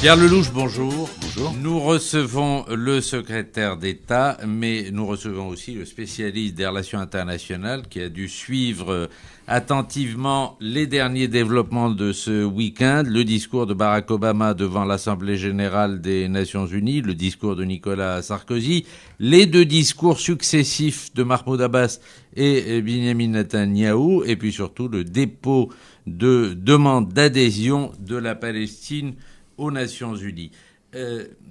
Pierre Lellouche, bonjour. Bonjour. Nous recevons le secrétaire d'État, mais nous recevons aussi le spécialiste des relations internationales qui a dû suivre attentivement les derniers développements de ce week-end, le discours de Barack Obama devant l'Assemblée générale des Nations unies, le discours de Nicolas Sarkozy, les deux discours successifs de Mahmoud Abbas et Benyamin Netanyahou, et puis surtout le dépôt de demande d'adhésion de la Palestine aux Nations Unies.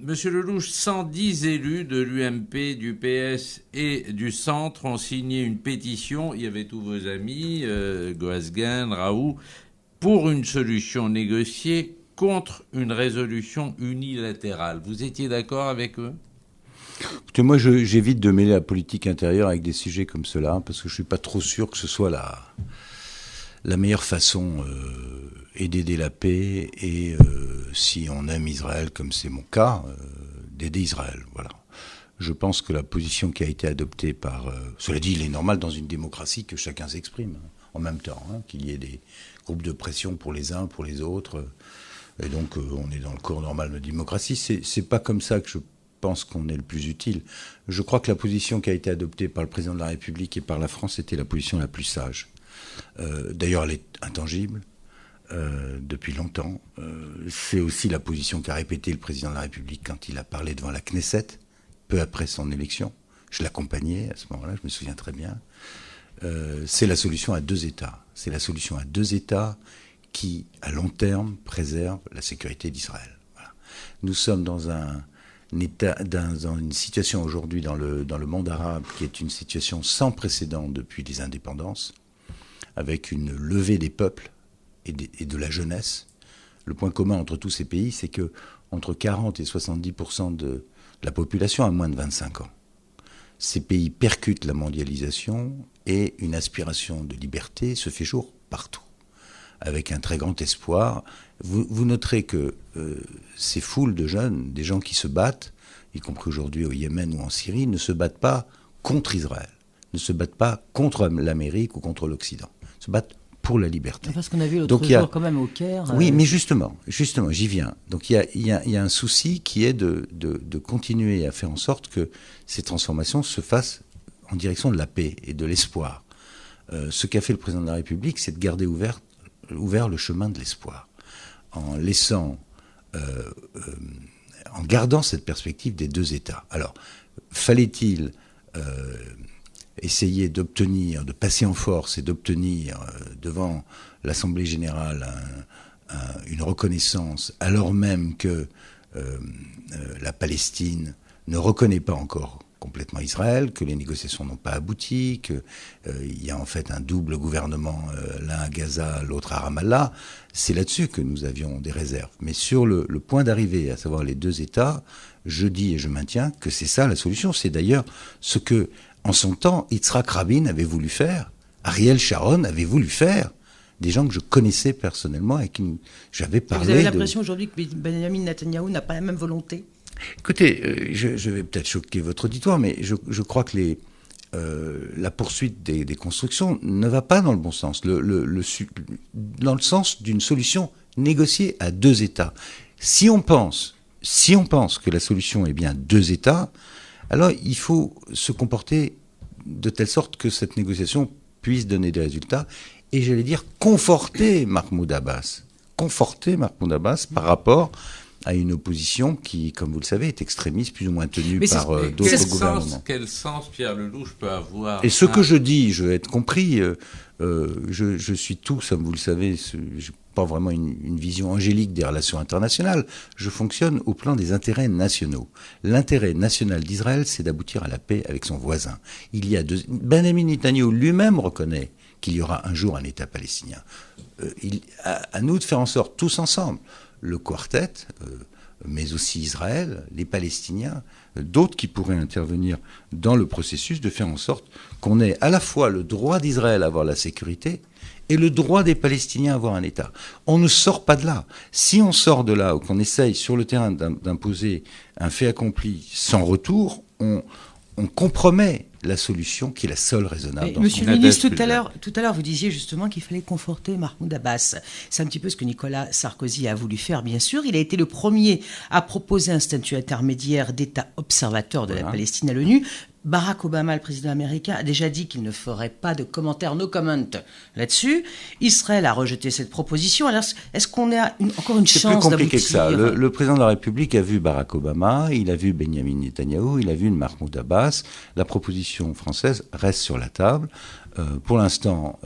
Monsieur Lellouche, 110 élus de l'UMP, du PS et du Centre ont signé une pétition, il y avait tous vos amis, Goasguen, Raoult, pour une solution négociée contre une résolution unilatérale. Vous étiez d'accord avec eux ? Écoutez, moi, j'évite de mêler la politique intérieure avec des sujets comme cela, parce que je ne suis pas trop sûr que ce soit la meilleure façon est d'aider la paix et si on aime Israël, comme c'est mon cas, d'aider Israël. Voilà. Je pense que la position qui a été adoptée par... cela dit, il est normal dans une démocratie que chacun s'exprime en même temps, qu'il y ait des groupes de pression pour les uns, pour les autres. Et donc, on est dans le cours normal de la démocratie. C'est pas comme ça que je pense qu'on est le plus utile. Je crois que la position qui a été adoptée par le président de la République et par la France était la position la plus sage. D'ailleurs, elle est intangible depuis longtemps. C'est aussi la position qu'a répétée le président de la République quand il a parlé devant la Knesset, peu après son élection. Je l'accompagnais à ce moment-là, je me souviens très bien. C'est la solution à deux États. C'est la solution à deux États qui, à long terme, préserve la sécurité d'Israël. Voilà. Nous sommes dans dans une situation aujourd'hui dans le monde arabe qui est une situation sans précédent depuis les indépendances, avec une levée des peuples et de la jeunesse. Le point commun entre tous ces pays, c'est que entre 40 et 70% de la population a moins de 25 ans. Ces pays percutent la mondialisation et une aspiration de liberté se fait jour partout, avec un très grand espoir. Vous noterez que ces foules de jeunes, des gens qui se battent, y compris aujourd'hui au Yémen ou en Syrie, ne se battent pas contre Israël, ne se battent pas contre l'Amérique ou contre l'Occident, se battent pour la liberté. Parce qu'on a vu l'autre jour quand même au Caire... Oui, mais justement, j'y viens. Donc il y a un souci qui est de continuer à faire en sorte que ces transformations se fassent en direction de la paix et de l'espoir. Ce qu'a fait le président de la République, c'est de garder ouvert le chemin de l'espoir, en laissant, en gardant cette perspective des deux États. Alors, fallait-il essayer d'obtenir, de passer en force et d'obtenir devant l'Assemblée générale une reconnaissance, alors même que la Palestine ne reconnaît pas encore complètement Israël, que les négociations n'ont pas abouti, qu'il y a en fait un double gouvernement, l'un à Gaza, l'autre à Ramallah. C'est là-dessus que nous avions des réserves. Mais sur le point d'arrivée, à savoir les deux États, je dis et je maintiens que c'est ça la solution. C'est d'ailleurs ce que, en son temps, Yitzhak Rabin avait voulu faire, Ariel Sharon avait voulu faire, des gens que je connaissais personnellement et qui j'avais parlé. Vous avez l'impression aujourd'hui que Benyamin Netanyahou n'a pas la même volonté ? Écoutez, je vais peut-être choquer votre auditoire, mais je crois que la poursuite des constructions ne va pas dans le bon sens, dans le sens d'une solution négociée à deux États. Si on pense que la solution est bien deux États, alors il faut se comporter de telle sorte que cette négociation puisse donner des résultats et, j'allais dire, conforter Mahmoud Abbas par rapport à une opposition qui, comme vous le savez, est extrémiste, plus ou moins tenue par d'autres gouvernements. Quel sens Pierre Lellouche peut avoir ? Et ce que je dis, je veux être compris, je suis tout, comme vous le savez, je n'ai pas vraiment une vision angélique des relations internationales. Je fonctionne au plan des intérêts nationaux. L'intérêt national d'Israël, c'est d'aboutir à la paix avec son voisin. Benyamin Netanyahou lui-même reconnaît qu'il y aura un jour un État palestinien. À nous de faire en sorte, tous ensemble, le quartet, mais aussi Israël, les Palestiniens, d'autres qui pourraient intervenir dans le processus, de faire en sorte qu'on ait à la fois le droit d'Israël à avoir la sécurité et le droit des Palestiniens à avoir un État. On ne sort pas de là. Si on sort de là ou qu'on essaye sur le terrain d'imposer un fait accompli sans retour, on compromet la solution qui est la seule raisonnable. Monsieur le ministre, tout à l'heure, vous disiez justement qu'il fallait conforter Mahmoud Abbas. C'est un petit peu ce que Nicolas Sarkozy a voulu faire, bien sûr. Il a été le premier à proposer un statut intermédiaire d'État observateur de la Palestine à l'ONU. Barack Obama, le président américain, a déjà dit qu'il ne ferait pas de commentaires, no comment là-dessus. Israël a rejeté cette proposition. Alors, est-ce qu'on a encore une chance d'aboutir ? C'est plus compliqué que ça. Le président de la République a vu Barack Obama, il a vu Benjamin Netanyahou, il a vu Mahmoud Abbas. La proposition française reste sur la table. Pour l'instant,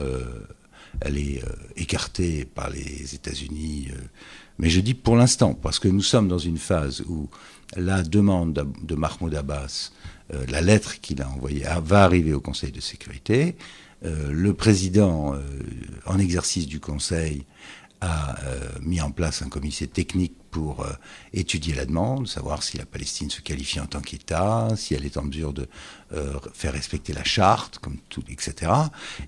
elle est écartée par les États-Unis. Mais je dis pour l'instant, parce que nous sommes dans une phase où la demande de Mahmoud Abbas, la lettre qu'il a envoyée, va arriver au Conseil de sécurité. Le président en exercice du Conseil a mis en place un comité technique pour étudier la demande, savoir si la Palestine se qualifie en tant qu'État, si elle est en mesure de faire respecter la charte, comme tout, etc.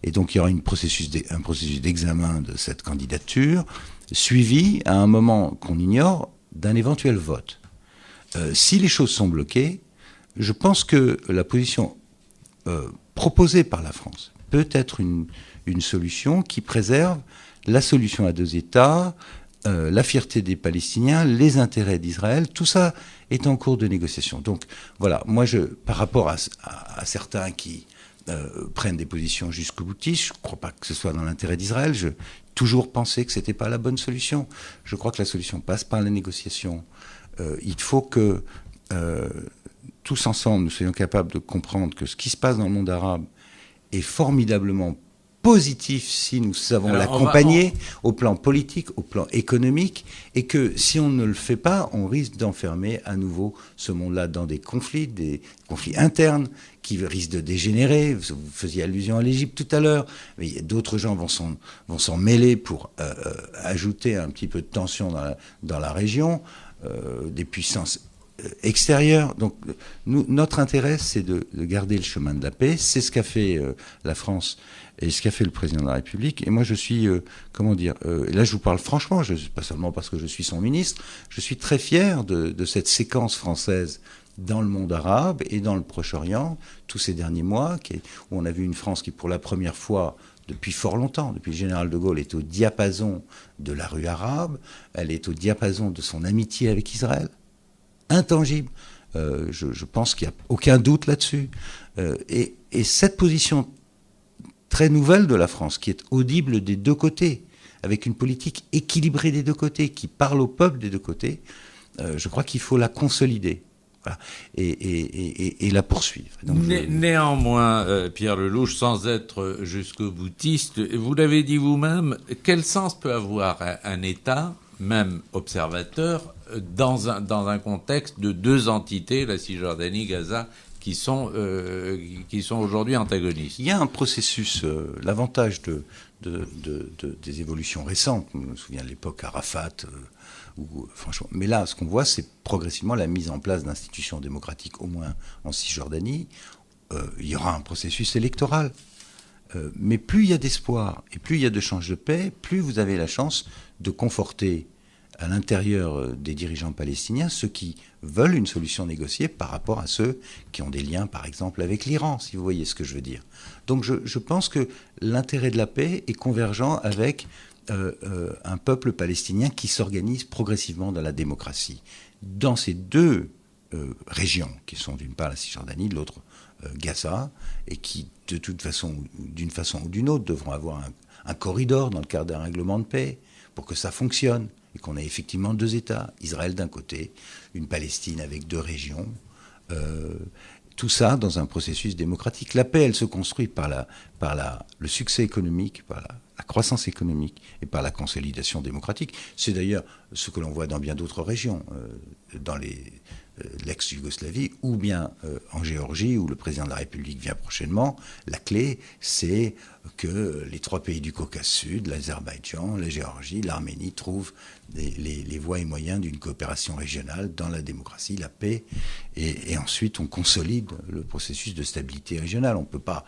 Et donc il y aura un processus d'examen de cette candidature, suivi à un moment qu'on ignore d'un éventuel vote. Si les choses sont bloquées, je pense que la position proposée par la France peut être une solution qui préserve la solution à deux États, la fierté des Palestiniens, les intérêts d'Israël. Tout ça est en cours de négociation. Donc voilà, moi, par rapport à certains qui prennent des positions jusqu'au boutistes, je ne crois pas que ce soit dans l'intérêt d'Israël. J'ai toujours pensé que ce n'était pas la bonne solution. Je crois que la solution passe par la négociation. Il faut que tous ensemble, nous soyons capables de comprendre que ce qui se passe dans le monde arabe est formidablement positif si nous savons l'accompagner au plan politique, au plan économique, et que si on ne le fait pas, on risque d'enfermer à nouveau ce monde-là dans des conflits internes qui risquent de dégénérer. Vous faisiez allusion à l'Égypte tout à l'heure, mais d'autres gens vont s'en mêler pour ajouter un petit peu de tension dans la région, des puissances extérieure. Donc notre intérêt, c'est de garder le chemin de la paix. C'est ce qu'a fait la France et ce qu'a fait le président de la République. Et moi, je suis, là je vous parle franchement, pas seulement parce que je suis son ministre, je suis très fier de cette séquence française dans le monde arabe et dans le Proche-Orient, tous ces derniers mois, où on a vu une France qui, pour la première fois, depuis fort longtemps, depuis le général de Gaulle, est au diapason de la rue arabe, elle est au diapason de son amitié avec Israël, intangible. Je pense qu'il n'y a aucun doute là-dessus. Et cette position très nouvelle de la France, qui est audible des deux côtés, avec une politique équilibrée des deux côtés, qui parle au peuple des deux côtés, je crois qu'il faut la consolider. Voilà, et la poursuivre. Donc Néanmoins, Pierre Lellouche, sans être jusqu'au boutiste, vous l'avez dit vous-même, quel sens peut avoir un État, même observateur, dans un contexte de deux entités, la Cisjordanie, Gaza, qui sont aujourd'hui antagonistes? Il y a un processus, l'avantage des évolutions récentes, je me souviens de l'époque Arafat, franchement, mais là, ce qu'on voit, c'est progressivement la mise en place d'institutions démocratiques, au moins en Cisjordanie. Il y aura un processus électoral. Mais plus il y a d'espoir et plus il y a de chances de paix, plus vous avez la chance de conforter à l'intérieur des dirigeants palestiniens ceux qui veulent une solution négociée par rapport à ceux qui ont des liens, par exemple, avec l'Iran, si vous voyez ce que je veux dire. Donc je pense que l'intérêt de la paix est convergent avec un peuple palestinien qui s'organise progressivement dans la démocratie. Dans ces deux régions, qui sont d'une part la Cisjordanie, de l'autre Gaza, et qui, de toute façon, d'une façon ou d'une autre, devront avoir un corridor dans le cadre d'un règlement de paix pour que ça fonctionne et qu'on ait effectivement deux États, Israël d'un côté, une Palestine avec deux régions, tout ça dans un processus démocratique. La paix, elle se construit par le succès économique, par la croissance économique et par la consolidation démocratique. C'est d'ailleurs ce que l'on voit dans bien d'autres régions, dans l'ex-Yougoslavie ou bien en Géorgie où le président de la République vient prochainement. La clé, c'est que les trois pays du Caucase Sud, l'Azerbaïdjan, la Géorgie, l'Arménie, trouvent les voies et moyens d'une coopération régionale dans la démocratie, la paix, et ensuite on consolide le processus de stabilité régionale. On ne peut pas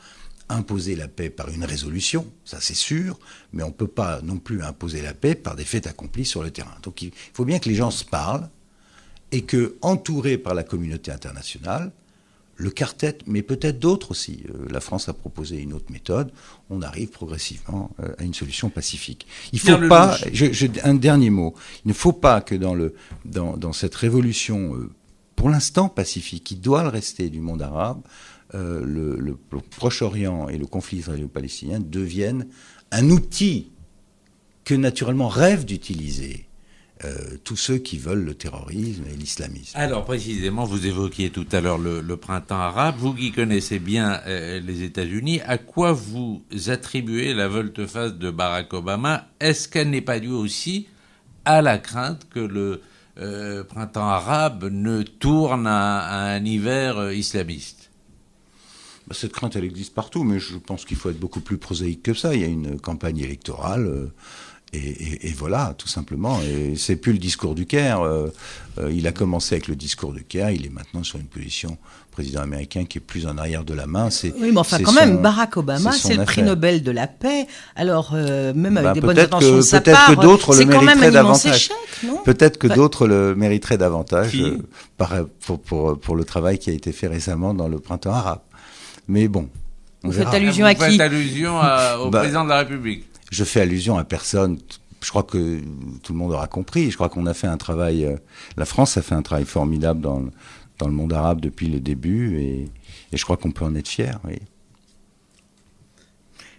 imposer la paix par une résolution, ça c'est sûr, mais on ne peut pas non plus imposer la paix par des faits accomplis sur le terrain. Donc il faut bien que les gens se parlent et que, entourés par la communauté internationale, le quartet, mais peut-être d'autres aussi. La France a proposé une autre méthode. On arrive progressivement à une solution pacifique. Il faut pas. Un dernier mot. Il ne faut pas que dans cette révolution, pour l'instant pacifique, qui doit le rester du monde arabe, le Proche-Orient et le conflit israélo-palestinien deviennent un outil que naturellement rêvent d'utiliser tous ceux qui veulent le terrorisme et l'islamisme. Alors précisément, vous évoquiez tout à l'heure le printemps arabe. Vous qui connaissez bien les États-Unis, à quoi vous attribuez la volte-face de Barack Obama? Est-ce qu'elle n'est pas due aussi à la crainte que le printemps arabe ne tourne à un hiver islamiste? Cette crainte, elle existe partout, mais je pense qu'il faut être beaucoup plus prosaïque que ça. Il y a une campagne électorale. Et voilà, tout simplement. Et c'est plus le discours du Caire. Il a commencé avec le discours du Caire. Il est maintenant sur une position président américain qui est plus en arrière de la main. Oui, mais enfin, quand même, Barack Obama, c'est le prix Nobel de la paix. Alors, même avec des bonnes intentions de sa part, que d'autres le mériteraient davantage. Échec, non? Peut-être que d'autres le mériteraient davantage pour le travail qui a été fait récemment dans le printemps arabe. Mais bon, vous faites allusion à qui? Vous faites allusion au président de la République. Je fais allusion à personne. Je crois que tout le monde aura compris. Je crois qu'on a fait un travail. La France a fait un travail formidable dans le monde arabe depuis le début, et je crois qu'on peut en être fier. Oui.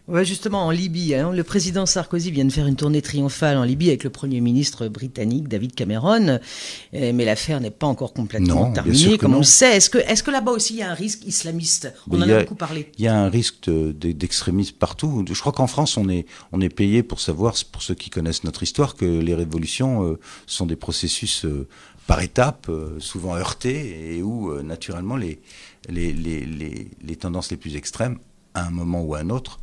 Ouais, justement, en Libye, le président Sarkozy vient de faire une tournée triomphale en Libye avec le Premier ministre britannique David Cameron, mais l'affaire n'est pas encore complètement terminée, comme on le sait. Est-ce que là-bas aussi il y a un risque islamiste? On en a beaucoup parlé. Il y a un risque d'extrémisme partout. Je crois qu'en France, on est payé pour savoir, pour ceux qui connaissent notre histoire, que les révolutions sont des processus par étapes, souvent heurtés, et où naturellement les tendances les plus extrêmes, à un moment ou à un autre,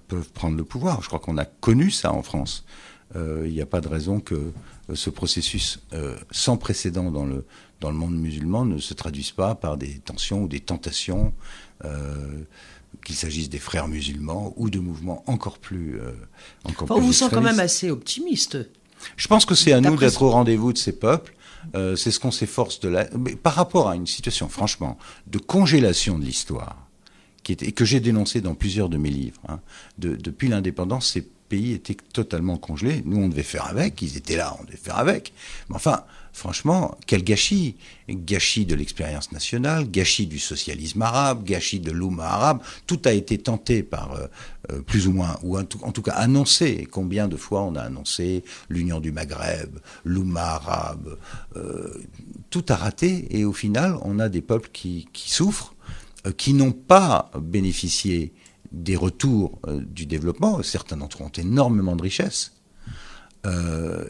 peuvent prendre le pouvoir. Je crois qu'on a connu ça en France. Il n'y a pas de raison que ce processus sans précédent dans le monde musulman ne se traduise pas par des tensions ou des tentations, qu'il s'agisse des frères musulmans ou de mouvements encore plus on vous sent quand même assez optimiste. Je pense que c'est à nous d'être au rendez-vous de ces peuples. C'est ce qu'on s'efforce mais par rapport à une situation, franchement, de congélation de l'histoire, et que j'ai dénoncé dans plusieurs de mes livres. Depuis l'indépendance, ces pays étaient totalement congelés. Nous, on devait faire avec. Ils étaient là, on devait faire avec. Mais enfin, franchement, quel gâchis! Gâchis de l'expérience nationale, gâchis du socialisme arabe, gâchis de l'Oumma arabe. Tout a été tenté par plus ou moins, ou en tout cas annoncé. Combien de fois on a annoncé l'Union du Maghreb, l'Oumma arabe. Tout a raté, et au final, on a des peuples qui souffrent, qui n'ont pas bénéficié des retours du développement. Certains d'entre eux ont énormément de richesses.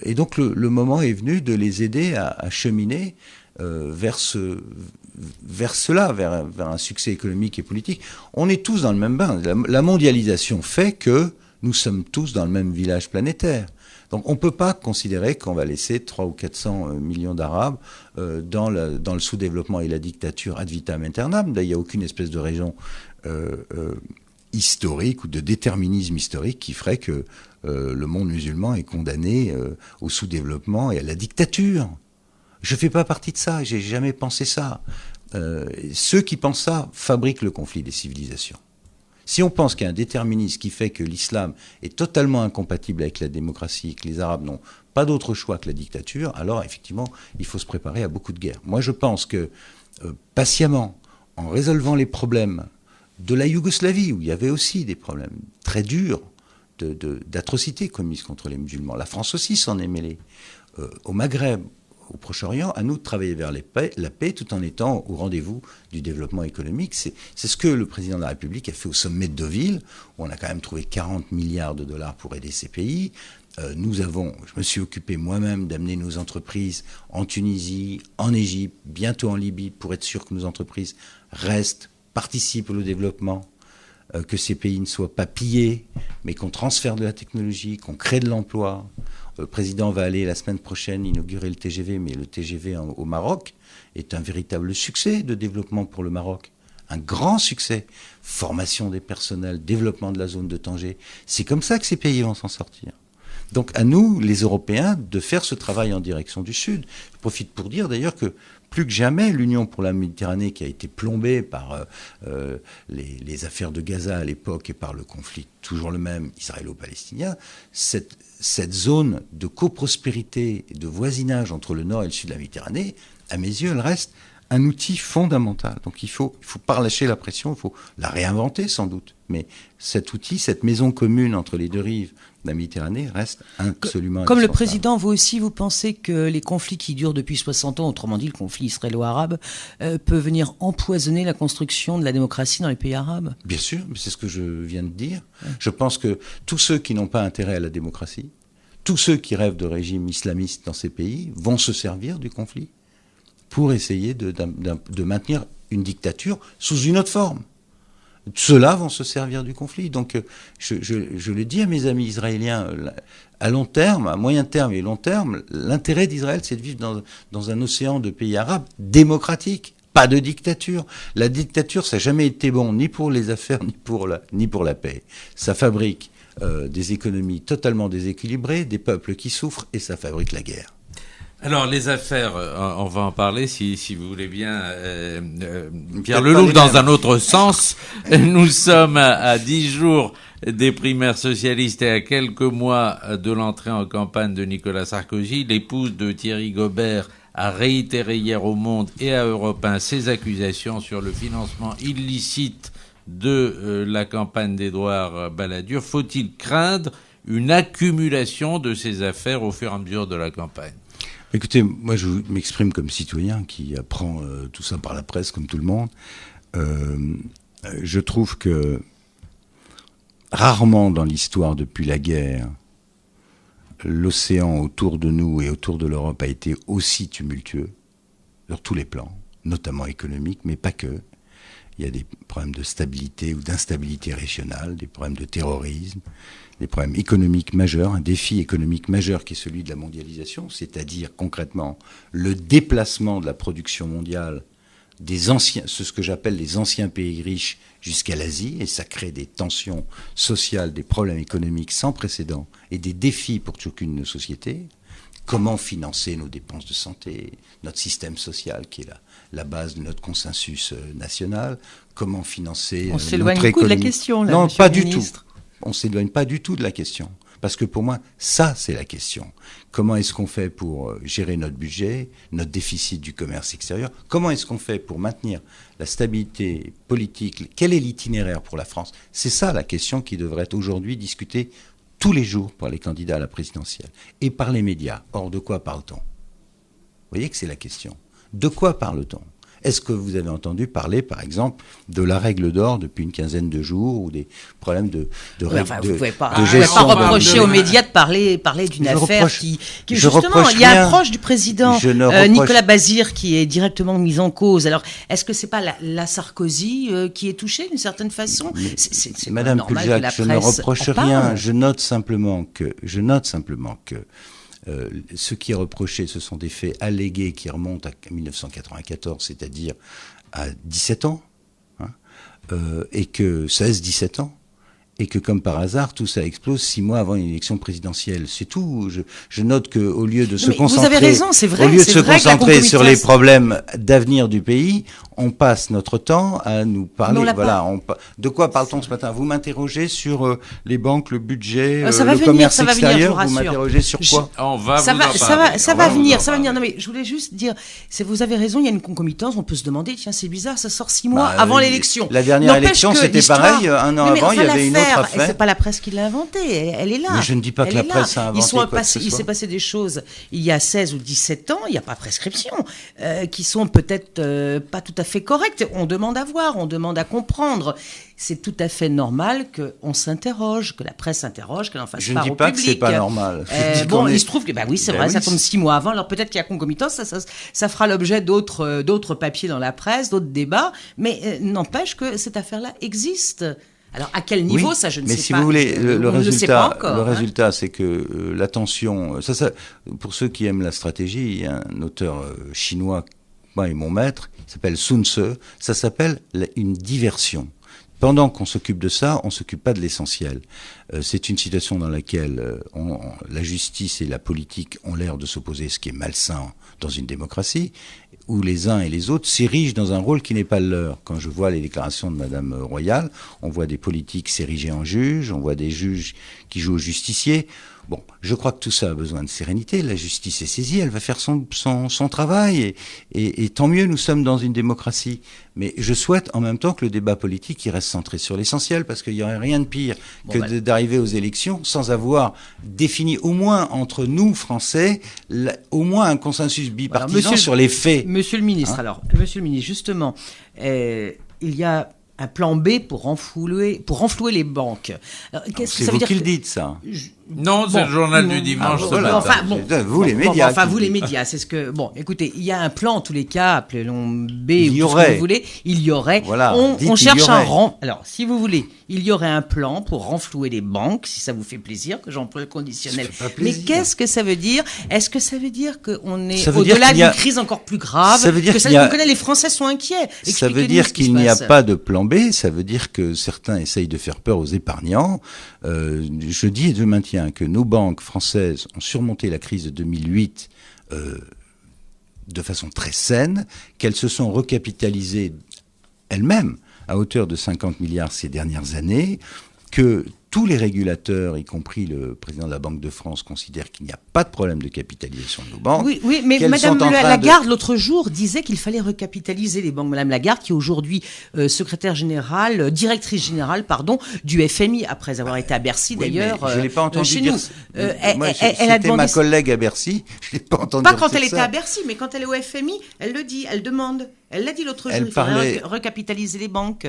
Et donc le moment est venu de les aider à cheminer vers cela, vers un succès économique et politique. On est tous dans le même bain. La mondialisation fait que nous sommes tous dans le même village planétaire. Donc on ne peut pas considérer qu'on va laisser 300 ou 400 millions d'Arabes dans le sous-développement et la dictature ad vitam aeternam. D'ailleurs, il n'y a aucune espèce de raison historique ou de déterminisme historique qui ferait que le monde musulman est condamné au sous-développement et à la dictature. Je ne fais pas partie de ça, j'ai jamais pensé ça. Ceux qui pensent ça fabriquent le conflit des civilisations. Si on pense qu'il y a un déterminisme qui fait que l'islam est totalement incompatible avec la démocratie et que les Arabes n'ont pas d'autre choix que la dictature, alors effectivement, il faut se préparer à beaucoup de guerres. Moi, je pense que patiemment, en résolvant les problèmes de la Yougoslavie, où il y avait aussi des problèmes très durs d'atrocités commises contre les musulmans, la France aussi s'en est mêlée, au Maghreb, au Proche-Orient, à nous de travailler vers la paix tout en étant au rendez-vous du développement économique. C'est ce que le président de la République a fait au sommet de Deauville, où on a quand même trouvé 40 milliards de dollars pour aider ces pays. Je me suis occupé moi-même d'amener nos entreprises en Tunisie, en Égypte, bientôt en Libye, pour être sûr que nos entreprises restent, participent au développement, que ces pays ne soient pas pillés, mais qu'on transfère de la technologie, qu'on crée de l'emploi. Le président va aller la semaine prochaine inaugurer le TGV, mais le TGV au Maroc est un véritable succès de développement pour le Maroc. Un grand succès. Formation des personnels, développement de la zone de Tanger. C'est comme ça que ces pays vont s'en sortir. Donc à nous, les Européens, de faire ce travail en direction du Sud. Je profite pour dire d'ailleurs que plus que jamais, l'Union pour la Méditerranée, qui a été plombée par les affaires de Gaza à l'époque et par le conflit toujours le même israélo-palestinien, cette zone de coprospérité et de voisinage entre le nord et le sud de la Méditerranée, à mes yeux, elle reste un outil fondamental. Donc il faut pas relâcher la pression, il faut la réinventer sans doute. Mais cet outil, cette maison commune entre les deux rives de la Méditerranée reste absolument Comme le indispensable. président, vous aussi, vous pensez que les conflits qui durent depuis 60 ans, autrement dit le conflit israélo-arabe, peut venir empoisonner la construction de la démocratie dans les pays arabes ? Bien sûr, mais c'est ce que je viens de dire. Ouais. Je pense que tous ceux qui n'ont pas intérêt à la démocratie, tous ceux qui rêvent de régimes islamistes dans ces pays, vont se servir du conflit pour essayer de maintenir une dictature sous une autre forme. Ceux-là vont se servir du conflit. Donc, je le dis à mes amis israéliens, à long terme, à moyen terme et long terme, l'intérêt d'Israël, c'est de vivre dans un océan de pays arabes démocratiques, pas de dictature. La dictature, ça n'a jamais été bon, ni pour les affaires, ni pour la paix. Ça fabrique des économies totalement déséquilibrées, des peuples qui souffrent, et ça fabrique la guerre. Alors, les affaires, on va en parler si vous voulez bien. Pierre Lelouch, dans un autre sens, nous sommes à 10 jours des primaires socialistes et à quelques mois de l'entrée en campagne de Nicolas Sarkozy. L'épouse de Thierry Gaubert a réitéré hier au Monde et à Europe 1 ses accusations sur le financement illicite de la campagne d'Édouard Balladur. Faut-il craindre une accumulation de ces affaires au fur et à mesure de la campagne ? Écoutez, moi je m'exprime comme citoyen qui apprend tout ça par la presse comme tout le monde. Je trouve que rarement dans l'histoire depuis la guerre, l'océan autour de nous et autour de l'Europe a été aussi tumultueux sur tous les plans, notamment économiques, mais pas que. Il y a des problèmes de stabilité ou d'instabilité régionale, des problèmes de terrorisme, des problèmes économiques majeurs, un défi économique majeur qui est celui de la mondialisation, c'est-à-dire concrètement le déplacement de la production mondiale des anciens, ce que j'appelle les anciens pays riches jusqu'à l'Asie, et ça crée des tensions sociales, des problèmes économiques sans précédent et des défis pour chacune de nos sociétés. Comment financer nos dépenses de santé, notre système social qui est la base de notre consensus national, comment financer On s'éloigne beaucoup de la question, là, non, pas du tout. ministre. On ne s'éloigne pas du tout de la question. Parce que pour moi, ça, c'est la question. Comment est-ce qu'on fait pour gérer notre budget, notre déficit du commerce extérieur ? Comment est-ce qu'on fait pour maintenir la stabilité politique ? Quel est l'itinéraire pour la France ? C'est ça la question qui devrait être aujourd'hui discutée tous les jours par les candidats à la présidentielle et par les médias. Or, de quoi parle-t-on ? Vous voyez que c'est la question. De quoi parle-t-on ? Est-ce que vous avez entendu parler, par exemple, de la règle d'or depuis une quinzaine de jours ou des problèmes de enfin, vous ne pouvez pas gestion reprocher aux médias de parler d'une affaire qui justement, il y a un proche du président, Nicolas Bazir, qui est directement mis en cause. Alors, est-ce que c'est pas la Sarkozy qui est touchée d'une certaine façon ? C'est Madame normal Puljac, que la je ne presse reproche en parle. rien. Je note simplement que ce qui est reproché, ce sont des faits allégués qui remontent à 1994, c'est-à-dire à 17 ans, et que 16-17 ans, et que comme par hasard, tout ça explose 6 mois avant une élection présidentielle. C'est tout. Je note qu'au lieu de se concentrer, vous avez raison, c'est vrai, au lieu de se concentrer sur les problèmes d'avenir du pays, on passe notre temps à nous parler. De quoi parle-t-on ce matin ? Vous m'interrogez sur les banques, le budget, le commerce extérieur. Vous m'interrogez sur quoi ? Ça va venir. Non mais je voulais juste dire, vous avez raison, il y a une concomitance. On peut se demander, tiens, c'est bizarre, ça sort 6 mois avant l'élection. La dernière élection, c'était pareil. Un an avant, il y avait une autre affaire. C'est pas la presse qui l'a inventée, elle est là. Mais je ne dis pas que la presse a inventé quoi que ce soit. Il s'est passé des choses il y a 16 ou 17 ans, il n'y a pas prescription, qui sont peut-être pas tout à fait correctes. On demande à voir, on demande à comprendre. C'est tout à fait normal qu'on s'interroge, que la presse s'interroge, qu'elle en fasse part au public. Je ne dis pas que c'est pas normal. Il se trouve que, oui, c'est vrai, ça tombe 6 mois avant. Alors peut-être qu'il y a concomitance, ça fera l'objet d'autres papiers dans la presse, d'autres débats, mais n'empêche que cette affaire-là existe. Alors, à quel niveau, ça, je ne sais pas. Mais si vous voulez, le résultat, résultat, c'est que l'attention... Ça, pour ceux qui aiment la stratégie, il y a un auteur chinois, moi et mon maître, il s'appelle Sun Tzu, ça s'appelle une diversion. pendant qu'on s'occupe de ça, on s'occupe pas de l'essentiel. C'est une situation dans laquelle la justice et la politique ont l'air de s'opposer, ce qui est malsain dans une démocratie, où les uns et les autres s'érigent dans un rôle qui n'est pas le leur. Quand je vois les déclarations de Madame Royal, on voit des politiques s'ériger en juges, on voit des juges qui jouent aux justiciers. Bon, je crois que tout ça a besoin de sérénité. La justice est saisie, elle va faire son travail et tant mieux, nous sommes dans une démocratie. Mais je souhaite en même temps que le débat politique il reste centré sur l'essentiel, parce qu'il n'y aurait rien de pire que d'arriver aux élections sans avoir défini au moins entre nous, Français, au moins un consensus bipartisan sur les faits. Monsieur le ministre, Monsieur le ministre, justement, il y a un plan B pour renflouer les banques. Alors, c'est vous qui le dites, ça. Non, c'est le journal du dimanche. Vous les médias. Vous les médias, c'est ce que. Bon, écoutez, il y a un plan en tous les cas, appelez-le B ou tout ce que vous voulez. Il y aurait. Voilà, on cherche un rang. Alors, si vous voulez, il y aurait un plan pour renflouer les banques, si ça vous fait plaisir, que j'emploie le conditionnel. Mais qu'est-ce que ça veut dire? Est-ce que ça veut dire qu'on est au-delà d'une crise encore plus grave que celle qu'on connaît? Les Français sont inquiets. Ça veut dire qu'il n'y a pas de plan B. Ça veut dire que certains essayent de faire peur aux épargnants. Je dis et je maintiens que nos banques françaises ont surmonté la crise de 2008 de façon très saine, qu'elles se sont recapitalisées elles-mêmes à hauteur de 50 milliards ces dernières années, que tous les régulateurs, y compris le président de la Banque de France, considèrent qu'il n'y a pas de problème de capitalisation de nos banques. Oui, mais Madame Lagarde, l'autre jour, disait qu'il fallait recapitaliser les banques. Madame Lagarde, qui est aujourd'hui directrice générale, du FMI, après avoir été à Bercy, d'ailleurs. Je ne l'ai pas entendu chez dire. Nous. C'était ma collègue à Bercy. Je l'ai pas entendu. Pas quand elle était à Bercy, mais quand elle est au FMI, elle le dit, elle demande. Elle l'a dit l'autre jour, il fallait recapitaliser les banques.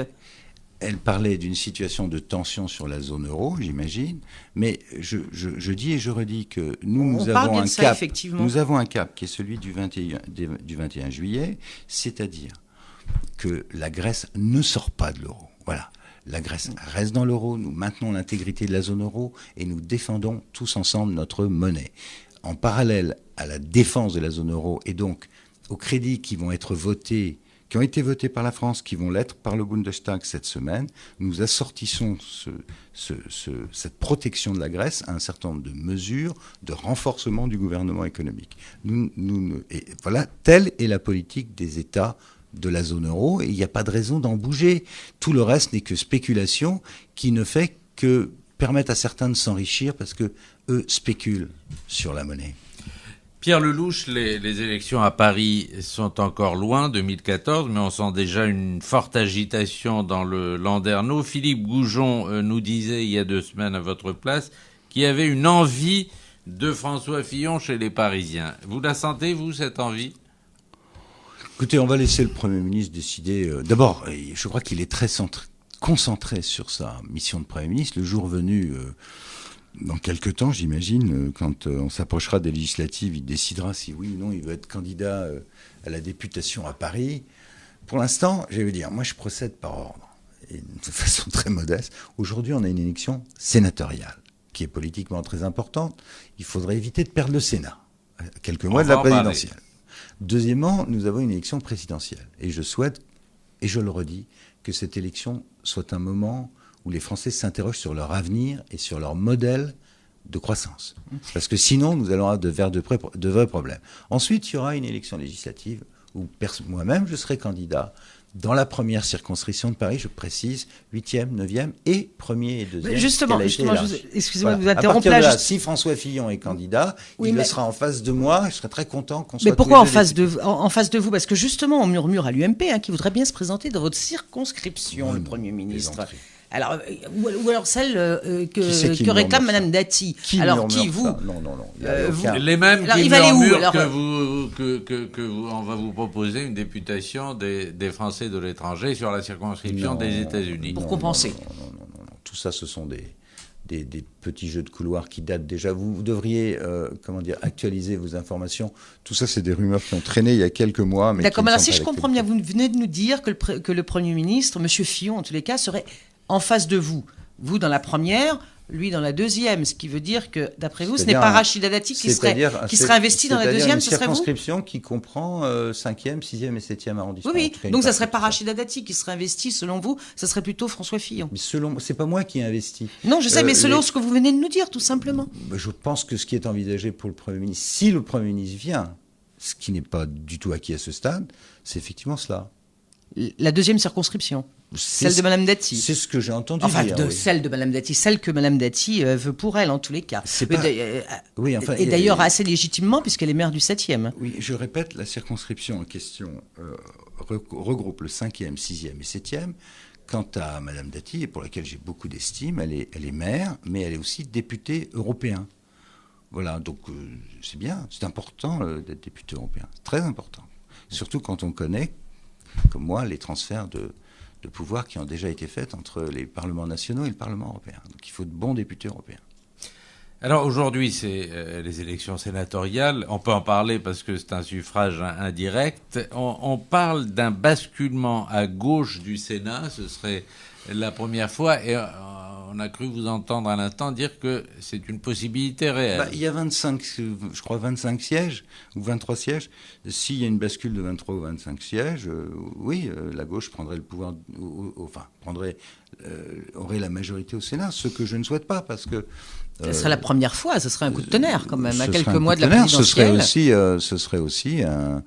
Elle parlait d'une situation de tension sur la zone euro, j'imagine, mais je dis et je redis que nous avons un cap. Nous avons un cap qui est celui du 21 juillet, c'est-à-dire que la Grèce ne sort pas de l'euro. Voilà. La Grèce reste dans l'euro, nous maintenons l'intégrité de la zone euro et nous défendons tous ensemble notre monnaie. En parallèle à la défense de la zone euro et donc aux crédits qui vont être votés, qui ont été votés par la France, qui vont l'être par le Bundestag cette semaine, nous assortissons cette protection de la Grèce à un certain nombre de mesures de renforcement du gouvernement économique. Et voilà, telle est la politique des États de la zone euro, et il n'y a pas de raison d'en bouger. Tout le reste n'est que spéculation qui ne fait que permettre à certains de s'enrichir parce que eux spéculent sur la monnaie. Pierre Lelouch, les élections à Paris sont encore loin, 2014, mais on sent déjà une forte agitation dans le Landerneau. Philippe Goujon nous disait il y a 2 semaines à votre place qu'il y avait une envie de François Fillon chez les Parisiens. Vous la sentez, vous, cette envie ? Écoutez, on va laisser le Premier ministre décider. D'abord, je crois qu'il est très concentré sur sa mission de Premier ministre. Le jour venu... Dans quelques temps, j'imagine, quand on s'approchera des législatives, il décidera si oui ou non il veut être candidat à la députation à Paris. Pour l'instant, je vais dire, moi je procède par ordre, et de façon très modeste. Aujourd'hui, on a une élection sénatoriale, qui est politiquement très importante. Il faudrait éviter de perdre le Sénat, à quelques mois de la présidentielle. Deuxièmement, nous avons une élection présidentielle. Et je souhaite, et je le redis, que cette élection soit un moment où les Français s'interrogent sur leur avenir et sur leur modèle de croissance. Parce que sinon, nous allons avoir de vrais problèmes. Ensuite, il y aura une élection législative où moi-même, je serai candidat dans la première circonscription de Paris, je précise, 8e, 9e et 1er et 2e. Justement, excusez-moi de vous interrompre là. Si François Fillon est candidat, il sera en face de moi, je serai très content qu'on soit. Mais pourquoi en face de vous? Parce que justement, on murmure à l'UMP qui voudrait bien se présenter dans votre circonscription, le Premier ministre. Alors, ou alors celle que réclame Madame Dati. Vous les mêmes qui murmurent on va vous proposer une députation des Français de l'étranger sur la circonscription des États-Unis. Pour compenser. Non. Tout ça, ce sont des petits jeux de couloir qui datent déjà. Vous devriez actualiser vos informations. Tout ça, c'est des rumeurs qui ont traîné il y a quelques mois. D'accord, mais alors si je comprends bien, vous venez de nous dire que le Premier ministre, M. Fillon, en tous les cas, serait en face de vous. Vous dans la première, lui dans la deuxième, ce qui veut dire que, d'après vous, ce n'est pas Rachida Dati qui serait investi dans la deuxième, ce serait vous ? C'est une circonscription qui comprend 5e, 6e et 7e arrondissement. Oui, donc ça ne serait pas Rachida Dati qui serait investi, selon vous, ça serait plutôt François Fillon. Mais c'est pas moi qui ai investi. Non, je sais, mais selon ce que vous venez de nous dire, tout simplement. Je pense que ce qui est envisagé pour le Premier ministre, si le Premier ministre vient, ce qui n'est pas du tout acquis à ce stade, c'est effectivement cela. La deuxième circonscription, celle de Mme Dati. C'est ce que j'ai entendu dire. Celle de Mme Dati, celle que Mme Dati veut pour elle, en tous les cas. Et d'ailleurs, assez légitimement, puisqu'elle est maire du 7e. Oui, je répète, la circonscription en question regroupe le 5e, 6e et 7e. Quant à Mme Dati, pour laquelle j'ai beaucoup d'estime, elle est maire, mais elle est aussi députée européen. Voilà, donc c'est bien, c'est important d'être député européen, c'est très important. Surtout quand on connaît, comme moi, les transferts de pouvoir qui ont déjà été faits entre les parlements nationaux et le Parlement européen. Donc il faut de bons députés européens. Alors aujourd'hui, c'est les élections sénatoriales. On peut en parler parce que c'est un suffrage indirect. On parle d'un basculement à gauche du Sénat. Ce serait la première fois. Et on a cru vous entendre à l'instant dire que c'est une possibilité réelle. Il y a 25 sièges ou 23 sièges. S'il y a une bascule de 23 ou 25 sièges, oui, la gauche prendrait le pouvoir, aurait la majorité au Sénat, ce que je ne souhaite pas parce que ce serait la première fois, ce serait un coup de tonnerre quand même, à quelques mois de la présidentielle. Ce serait aussi un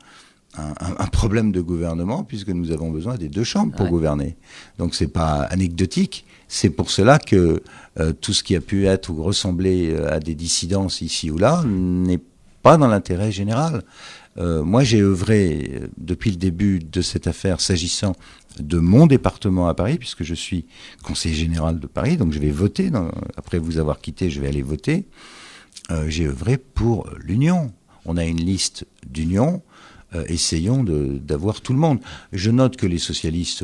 problème de gouvernement puisque nous avons besoin des deux chambres pour gouverner. Donc c'est pas anecdotique. C'est pour cela que tout ce qui a pu être ou ressembler à des dissidences ici ou là n'est pas dans l'intérêt général. Moi, j'ai œuvré depuis le début de cette affaire s'agissant de mon département à Paris, puisque je suis conseiller général de Paris, donc je vais voter. Après vous avoir quitté, je vais aller voter. J'ai œuvré pour l'Union. On a une liste d'union. Essayons d'avoir tout le monde. Je note que les socialistes,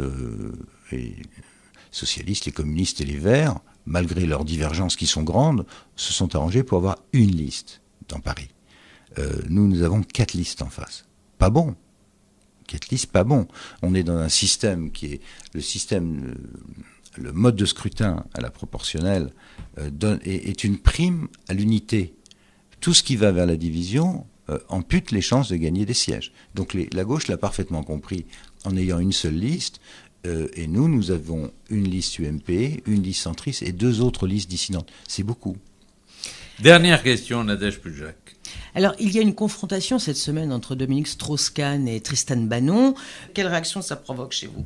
les communistes et les Verts, malgré leurs divergences qui sont grandes, se sont arrangés pour avoir une liste dans Paris. Nous avons 4 listes en face. Pas bon. 4 listes, pas bon. On est dans un système qui est le mode de scrutin à la proportionnelle est une prime à l'unité. Tout ce qui va vers la division ampute les chances de gagner des sièges. Donc la gauche l'a parfaitement compris en ayant une seule liste. Et nous avons une liste UMP, une liste centriste et 2 autres listes dissidentes. C'est beaucoup. Dernière question, Nadège Puljac. Alors, il y a une confrontation cette semaine entre Dominique Strauss-Kahn et Tristan Banon. Quelle réaction ça provoque chez vous,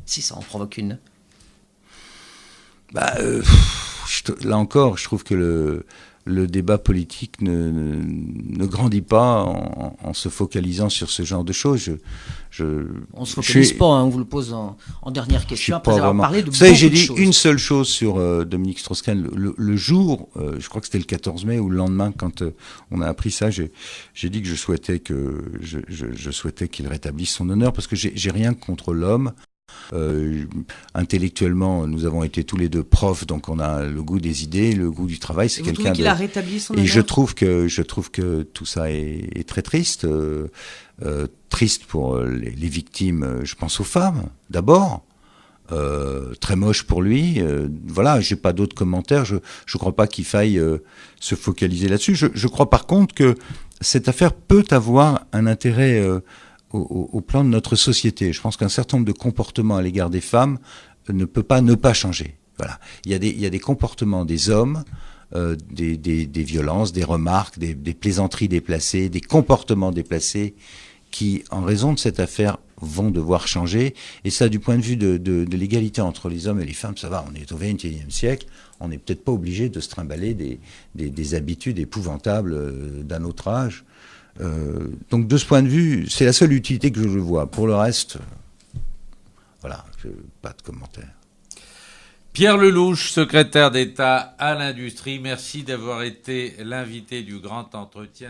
si ça en provoque une? Là encore, je trouve que le débat politique ne grandit pas en se focalisant sur ce genre de choses. On ne se focalise pas, on vous le pose en dernière question, après avoir parlé de beaucoup de choses. J'ai dit une seule chose sur Dominique Strauss-Kahn. Le jour, je crois que c'était le 14 mai ou le lendemain, quand on a appris ça, j'ai dit que je souhaitais qu'il rétablisse son honneur, parce que j'ai rien contre l'homme. Intellectuellement, nous avons été tous les deux profs, donc on a le goût des idées, le goût du travail. C'est quelqu'un qu'il a rétabli son honneur. Et je trouve que tout ça est très triste, triste pour les victimes. Je pense aux femmes d'abord. Très moche pour lui. Voilà, j'ai pas d'autres commentaires. Je crois pas qu'il faille se focaliser là-dessus. Je crois par contre que cette affaire peut avoir un intérêt au plan de notre société. Je pense qu'un certain nombre de comportements à l'égard des femmes ne peut pas ne pas changer. Voilà. Il y a des comportements des hommes, des violences, des remarques, des plaisanteries déplacées, des comportements déplacés qui, en raison de cette affaire, vont devoir changer. Et ça, du point de vue de l'égalité entre les hommes et les femmes, ça va. On est au XXIe siècle. On n'est peut-être pas obligé de se trimballer des habitudes épouvantables d'un autre âge. Donc de ce point de vue, c'est la seule utilité que je vois. Pour le reste, voilà, pas de commentaire. Pierre Lellouche, secrétaire d'État à l'Industrie, merci d'avoir été l'invité du Grand Entretien.